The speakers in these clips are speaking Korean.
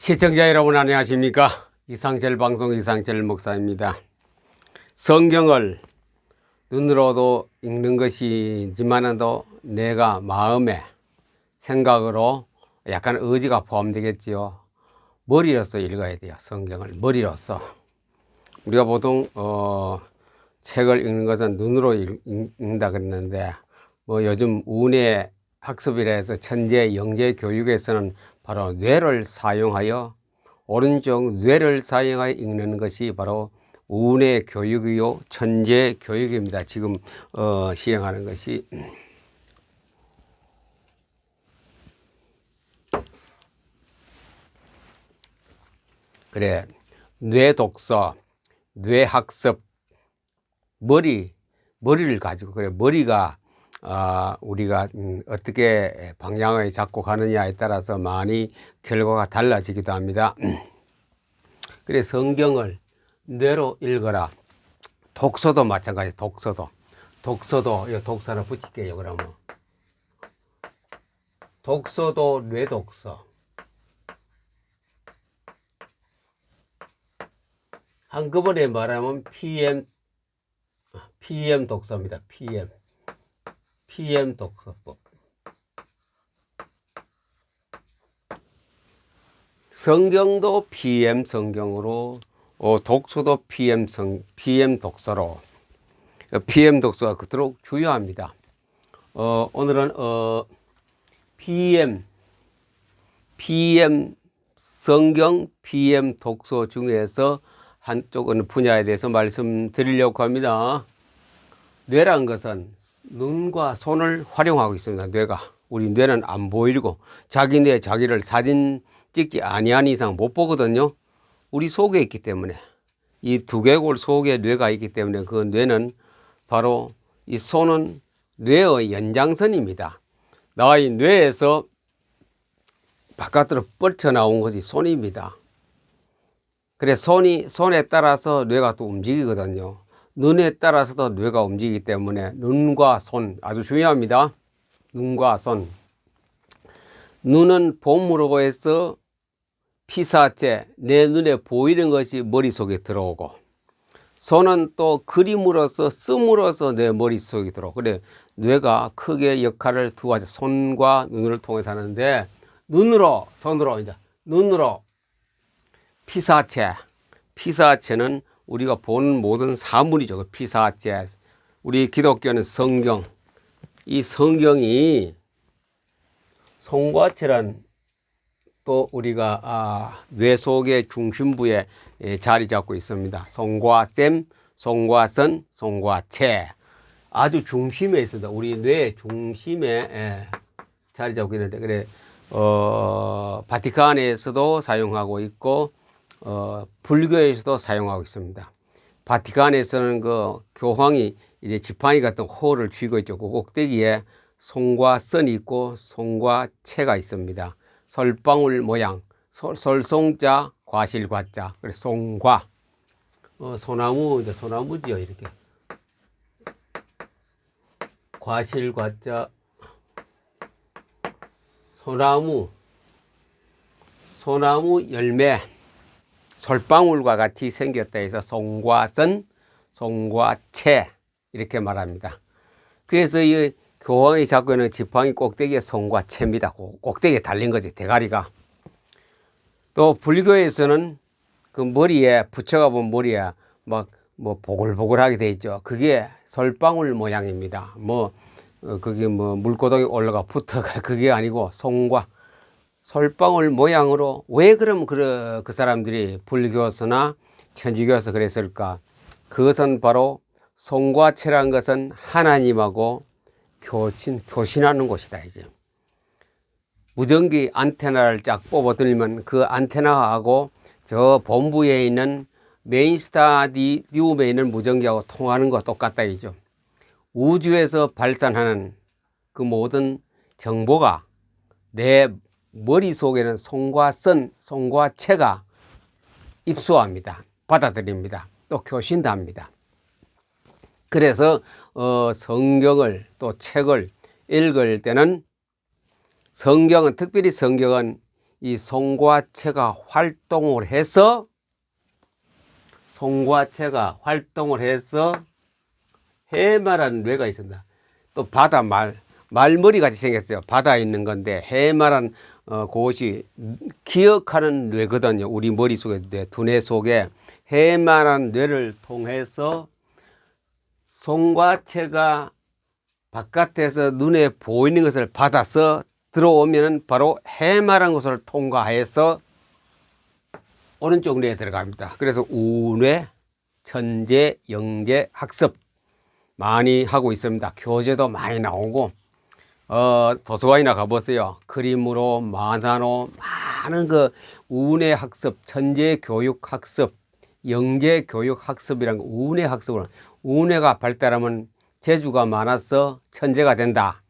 시청자 여러분 안녕하십니까? 이상철 방송 이상철 목사입니다. 성경을 눈으로도 읽는 것이지만도 내가 마음에 생각으로 약간 의지가 포함되겠지요. 머리로서 읽어야 돼요. 성경을 머리로서. 우리가 보통 책을 읽는 것은 눈으로 읽는다 그랬는데 요즘 운의 학습이라 해서 천재 영재 교육에서는 바로 뇌를 사용하여 오른쪽 뇌를 사용하여 읽는 것이 바로 운의 교육이요 천재 교육입니다. 지금 시행하는 것이. 그래, 뇌 독서, 뇌 학습, 머리를 가지고 그래 머리가 우리가 어떻게 방향을 잡고 가느냐에 따라서 많이 결과가 달라지기도 합니다. 그래 성경을 뇌로 읽어라. 독서도 마찬가지. 독서도 이 독서를 붙일게요. 그러면 독서도 뇌 독서. 한꺼번에 말하면 PM 독서입니다. PM 독서법. 성경도 PM 성경으로, 독서도 PM 독서로. PM 독서가 그토록 중요합니다. 오늘은 PM 성경 PM 독서 중에서 한쪽 분야에 대해서 말씀드리려고 합니다. 뇌란 것은 눈과 손을 활용하고 있습니다. 뇌가. 우리 뇌는 안 보이고 자기 뇌 자기를 사진 찍지 아니한 이상 못 보거든요. 우리 속에 있기 때문에 이 두개골 속에 뇌가 있기 때문에 그 뇌는 바로 이 손은 뇌의 연장선입니다. 나의 뇌에서 바깥으로 뻗쳐나온 것이 손입니다. 그래 손에 따라서 뇌가 또 움직이거든요. 눈에 따라서도 뇌가 움직이기 때문에 눈과 손 아주 중요합니다. 눈과 손. 눈은 봄으로 해서 피사체 내 눈에 보이는 것이 머릿속에 들어오고 손은 또 그림으로서 씀으로써 내 머릿속에 들어오고 그래 뇌가 크게 역할을 두 가지 손과 눈을 통해서 하는데 눈으로 피사체는 우리가 보는 모든 사물이죠. 그 피사체. 우리 기독교는 성경. 이 성경이 송과체란 또 우리가 뇌 속의 중심부에 자리 잡고 있습니다. 송과샘, 송과선, 송과체. 아주 중심에 있습니다. 우리 뇌 중심에 자리 잡고 있는데 그래 바티칸에서도 사용하고 있고 불교에서도 사용하고 있습니다. 바티칸에서는 그 교황이 이제 지팡이 같은 호를 쥐고 있죠. 그 꼭대기에 송과 선이 있고 송과 체가 있습니다. 설방울 모양, 설송자, 과실과자. 그래서 송과. 소나무지요, 이렇게. 과실과자. 소나무 열매. 솔방울과 같이 생겼다 해서 송과선, 송과체 이렇게 말합니다. 그래서 이 교황이 잡고 있는 지팡이 꼭대기에 송과체입니다. 꼭대기에 달린 거지 대가리가. 또 불교에서는 그 머리에 붙여가 보면 머리에 막 보글보글하게 돼 있죠. 그게 솔방울 모양입니다. 그게 물고동이 올라가 붙어가 그게 아니고 송과. 솔방울 모양으로 왜 그럼 그 사람들이 불교서나 천주교에서 그랬을까? 그것은 바로 송과체란 것은 하나님하고 교신하는 곳이다 이제. 무전기 안테나를 쫙 뽑아들면 그 안테나하고 저 본부에 있는 메인스타디움에 있는 무전기하고 통하는 거 똑같다 이죠. 우주에서 발산하는 그 모든 정보가 내 머릿속에는 송과선, 송과체가 입수합니다. 받아들입니다. 또 교신도 합니다. 그래서 성경을 또 책을 읽을 때는 성경은 특별히 성경은 이 송과체가 활동을 해서 해마란 뇌가 있습니다. 또 바다 말머리 같이 생겼어요. 바다에 있는 건데 해마란 그것이 기억하는 뇌거든요. 우리 머릿속에 뇌, 두뇌 속에 해마란 뇌를 통해서 송과체가 바깥에서 눈에 보이는 것을 받아서 들어오면 바로 해마란 것을 통과해서 오른쪽 뇌에 들어갑니다. 그래서 우뇌, 천재, 영재, 학습 많이 하고 있습니다. 교재도 많이 나오고 도서관이나 가보세요. 그림으로 만화로 많은 그 우뇌 학습, 천재 교육 학습, 영재 교육 학습이란 거 우뇌 학습을 우뇌가 발달하면 재주가 많아서 천재가 된다.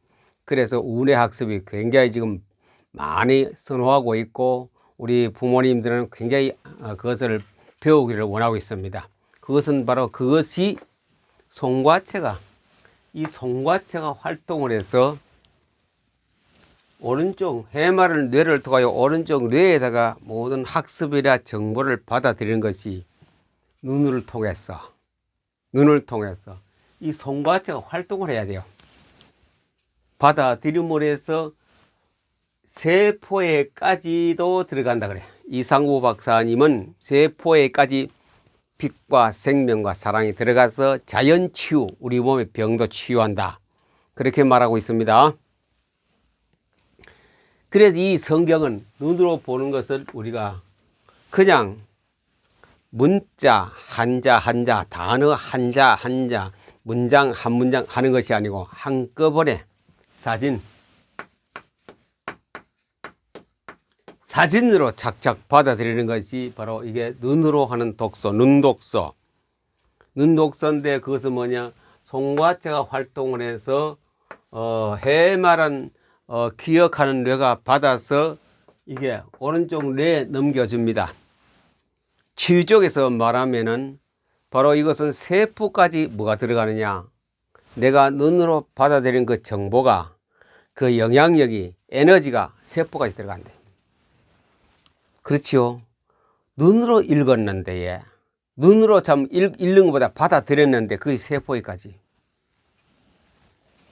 그래서 우뇌 학습이 굉장히 지금 많이 선호하고 있고 우리 부모님들은 굉장히 그것을 배우기를 원하고 있습니다. 그것은 바로 그것이 송과체가 활동을 해서 오른쪽 해마를 뇌를 통하여 오른쪽 뇌에다가 모든 학습이나 정보를 받아들이는 것이 눈을 통해서 이 송과체가 활동을 해야 돼요. 받아들임으로 해서 세포에까지도 들어간다 그래요. 이상우 박사님은 세포에까지 빛과 생명과 사랑이 들어가서 자연치유, 우리 몸의 병도 치유한다. 그렇게 말하고 있습니다. 그래서 이 성경은 눈으로 보는 것을 우리가 그냥 문자, 한자, 단어 한자, 문장 한 문장 하는 것이 아니고 한꺼번에 사진으로 착착 받아들이는 것이 바로 이게 눈으로 하는 독서, 눈독서인데 그것은 뭐냐? 송과체가 활동을 해서 해마란 기억하는 뇌가 받아서 이게 오른쪽 뇌에 넘겨줍니다. 치유 쪽에서 말하면은 바로 이것은 세포까지 뭐가 들어가느냐? 내가 눈으로 받아들이는 그 정보가 그 영향력이 에너지가 세포까지 들어간대. 그렇죠. 눈으로 읽었는데 눈으로 참 읽는 것보다 받아들였는데 그게 세포에까지.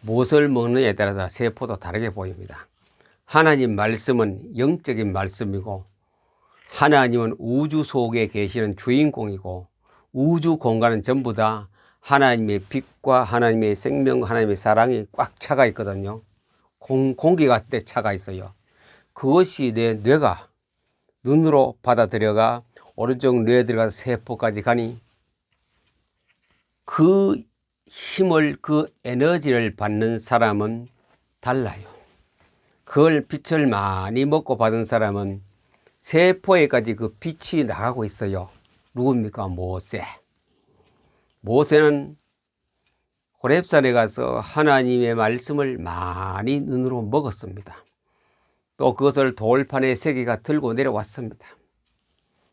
무엇을 먹느냐에 따라서 세포도 다르게 보입니다. 하나님 말씀은 영적인 말씀이고 하나님은 우주 속에 계시는 주인공이고 우주 공간은 전부 다 하나님의 빛과 하나님의 생명, 하나님의 사랑이 꽉 차가 있거든요. 공기 같은 차가 있어요. 그것이 내 뇌가 눈으로 받아들여가 오른쪽 뇌에 들어가서 세포까지 가니 그 힘을, 그 에너지를 받는 사람은 달라요. 그걸 빛을 많이 먹고 받은 사람은 세포에까지 그 빛이 나가고 있어요. 누굽니까? 모세는 호렙산에 가서 하나님의 말씀을 많이 눈으로 먹었습니다. 또 그것을 돌판에 3개가 들고 내려왔습니다.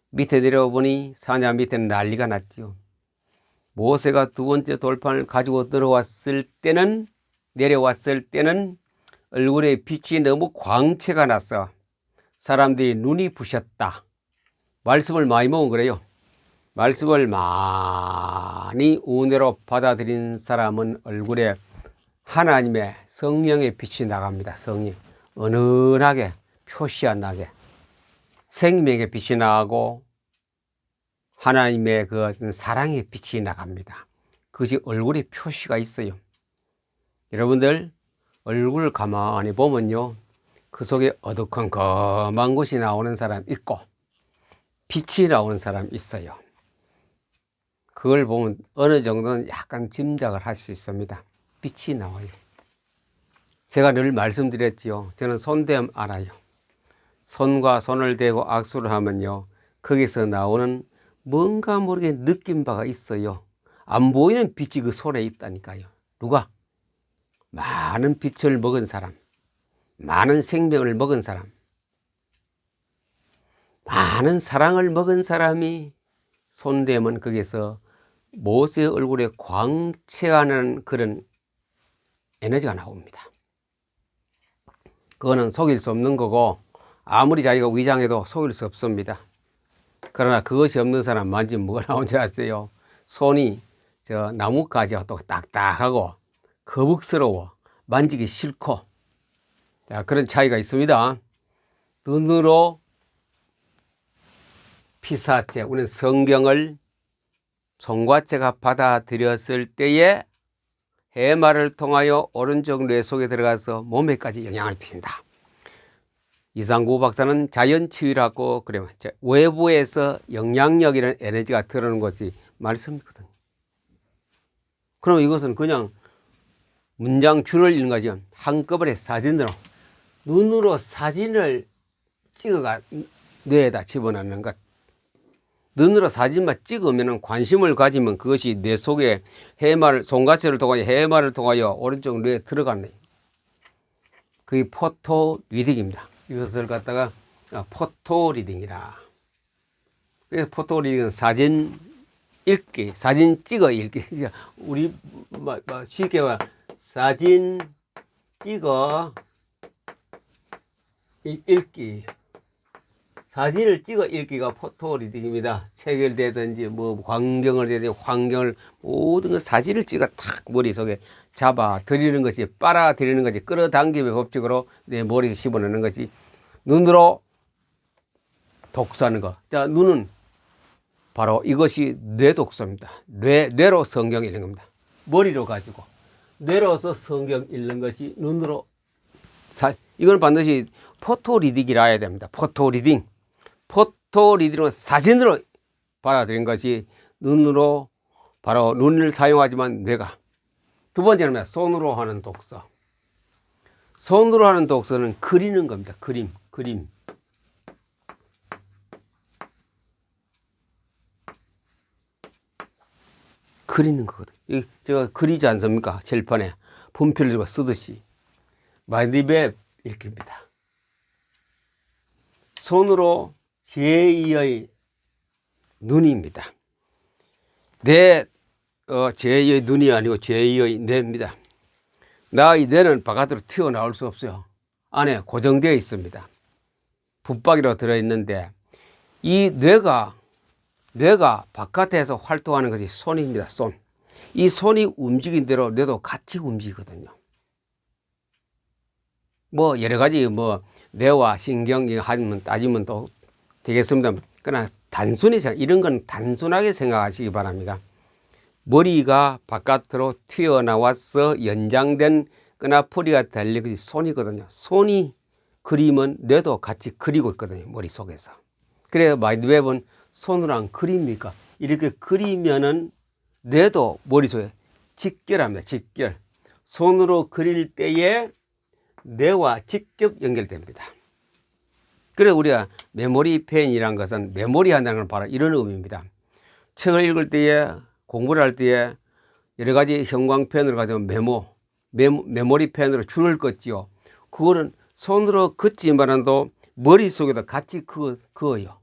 밑에 내려보니 사냐 밑에는 난리가 났지요. 모세가 2번째 돌판을 가지고 내려왔을 때는 얼굴에 빛이 너무 광채가 나서 사람들이 눈이 부셨다. 말씀을 많이 먹은 거래요. 말씀을 많이 은혜로 받아들인 사람은 얼굴에 하나님의 성령의 빛이 나갑니다. 성령. 은은하게 표시 안 나게 생명의 빛이 나고 하나님의 그 사랑의 빛이 나갑니다. 그것이 얼굴에 표시가 있어요. 여러분들 얼굴을 가만히 보면요, 그 속에 어두컴컴한 것이 나오는 사람 있고 빛이 나오는 사람 있어요. 그걸 보면 어느 정도는 약간 짐작을 할 수 있습니다. 빛이 나와요. 제가 늘 말씀드렸지요. 저는 손대면 알아요. 손과 손을 대고 악수를 하면요, 거기서 나오는 뭔가 모르게 느낀 바가 있어요. 안 보이는 빛이 그 손에 있다니까요. 누가? 많은 빛을 먹은 사람, 많은 생명을 먹은 사람, 많은 사랑을 먹은 사람이 손대면 거기서 모세의 얼굴에 광채하는 그런 에너지가 나옵니다. 그거는 속일 수 없는 거고 아무리 자기가 위장해도 속일 수 없습니다. 그러나 그것이 없는 사람 만지면 뭐가 나온 줄 아세요? 손이 저 나뭇가지가 또 딱딱하고 거북스러워 만지기 싫고, 자, 그런 차이가 있습니다. 눈으로 피사체, 우리는 성경을 송과체가 받아들였을 때에 해마를 통하여 오른쪽 뇌 속에 들어가서 몸에까지 영향을 미친다. 이상구 박사는 자연치유라고 그래요. 외부에서 영향력이라는 에너지가 들어오는 것이 말씀이거든요. 그럼 이것은 그냥 문장 줄을 읽는 거죠. 한꺼번에 사진으로, 눈으로 사진을 찍어가 뇌에다 집어넣는 것. 눈으로 사진만 찍으면 관심을 가지면 그것이 뇌 속에 해마를, 송과체를 통하여 해마를 통하여 오른쪽 뇌에 들어가는, 그게 포토 리딩입니다. 이것을 갖다가 포토 리딩이라. 그래서 포토 리딩은 사진 읽기, 사진 찍어 읽기. 우리 쉽게 말 사진 찍어 읽기. 사진을 찍어 읽기가 포토 리딩입니다. 책을 대든지 뭐 광경을 대든지 환경을 모든 것 사진을 찍어 탁 머릿속에 잡아 들이는 것이, 빨아들이는 것이, 끌어당김의 법칙으로 내 머리에 집어넣는 것이 눈으로 독서하는 것. 자, 눈은 바로 이것이 뇌 독서입니다. 뇌로 성경 읽는 겁니다. 머리로 가지고 뇌로서 성경 읽는 것이 눈으로 이건 반드시 포토 리딩이라 해야 됩니다. 포토 리딩. 포토 리딩은 사진으로 받아들인 것이 눈으로, 바로 눈을 사용하지만 뇌가. 두 번째는 손으로 하는 독서. 손으로 하는 독서는 그리는 겁니다. 그림. 그리는 거거든요. 제가 그리지 않습니까? 칠판에 분필을 들고 쓰듯이. 마인드맵 읽기입니다. 손으로 제2의 눈입니다. 제2의 눈이 아니고 제2의 뇌입니다. 나의 뇌는 바깥으로 튀어나올 수 없어요. 안에 고정되어 있습니다. 붙박이로 들어있는데 이 뇌가 바깥에서 활동하는 것이 손입니다. 손. 이 손이 움직인 대로 뇌도 같이 움직이거든요. 뭐 여러 가지 뇌와 신경이 하면 따지면 또 되겠습니다. 그러나 단순히 이런 건 단순하게 생각하시기 바랍니다. 머리가 바깥으로 튀어나와서 연장된 끈아풀이가 달린 것이 손이거든요. 손이 그리면 뇌도 같이 그리고 있거든요. 머릿속에서. 그래서 마인드맵은 손으로 안 그립니까? 이렇게 그리면은 뇌도 머릿속에 직결합니다. 직결. 손으로 그릴 때에 뇌와 직접 연결됩니다. 그래서 우리가 메모리 펜이라는 것은 메모리 한다는 건 바로 이런 의미입니다. 책을 읽을 때에, 공부를 할 때에 여러 가지 형광펜으로 가지고 메모리 펜으로 줄을 긋지요. 그거는 손으로 긋지만도 머릿속에도 같이 그어요.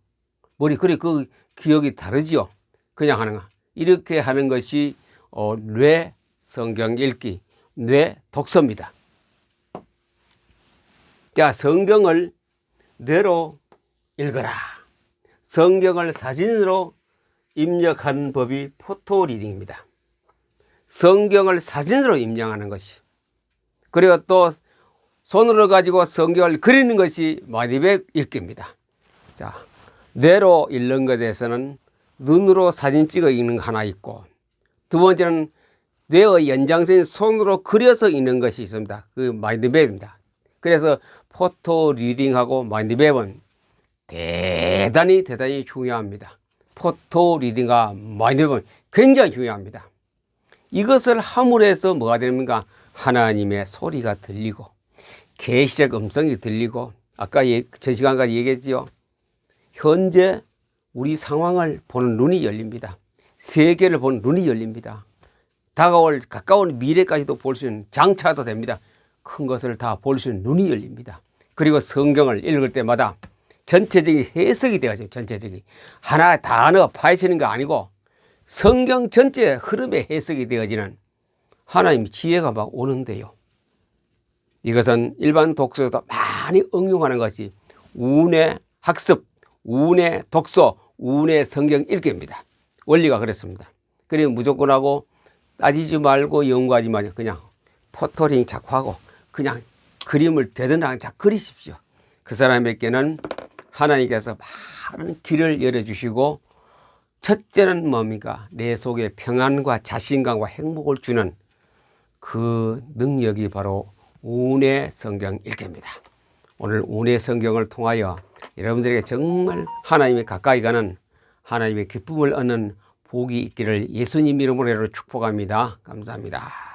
그래 그 기억이 다르지요. 그냥 하는 거. 이렇게 하는 것이 뇌 성경 읽기, 뇌 독서입니다. 자, 성경을 뇌로 읽어라. 성경을 사진으로 입력하는 법이 포토 리딩입니다. 성경을 사진으로 입력하는 것이. 그리고 또 손으로 가지고 성경을 그리는 것이 마인드맵 읽기입니다. 자, 뇌로 읽는 것에 대해서는 눈으로 사진 찍어 읽는 거 하나 있고, 두 번째는 뇌의 연장선인 손으로 그려서 읽는 것이 있습니다. 그 마인드맵입니다. 그래서 포토 리딩하고 마인드맵은 대단히 중요합니다. 포토 리딩과 마인드맵은 굉장히 중요합니다. 이것을 함으로해서 뭐가 됩니까? 하나님의 소리가 들리고 계시적 음성이 들리고, 아까 전 시간까지 얘기했지요. 현재 우리 상황을 보는 눈이 열립니다. 세계를 보는 눈이 열립니다. 가까운 미래까지도 볼 수 있는, 장차도 됩니다. 큰 것을 다 볼 수 있는 눈이 열립니다. 그리고 성경을 읽을 때마다 전체적인 해석이 되어져요. 전체적인. 하나의 단어가 파헤치는 거 아니고 성경 전체의 흐름의 해석이 되어지는 하나님의 지혜가 막 오는데요. 이것은 일반 독서에도 많이 응용하는 것이 운의 학습, 운의 독서, 운의 성경 읽기입니다. 원리가 그렇습니다. 그러면 무조건 하고 따지지 말고 연구하지 마세요. 그냥 포토링 자꾸 하고 그냥 그림을 되든 자 그리십시오. 그 사람에게는 하나님께서 많은 길을 열어주시고 첫째는 뭡니까? 내 속에 평안과 자신감과 행복을 주는 그 능력이 바로 운의 성경 읽기입니다. 오늘 운의 성경을 통하여 여러분들에게 정말 하나님의 가까이 가는 하나님의 기쁨을 얻는 복이 있기를 예수님 이름으로 축복합니다. 감사합니다.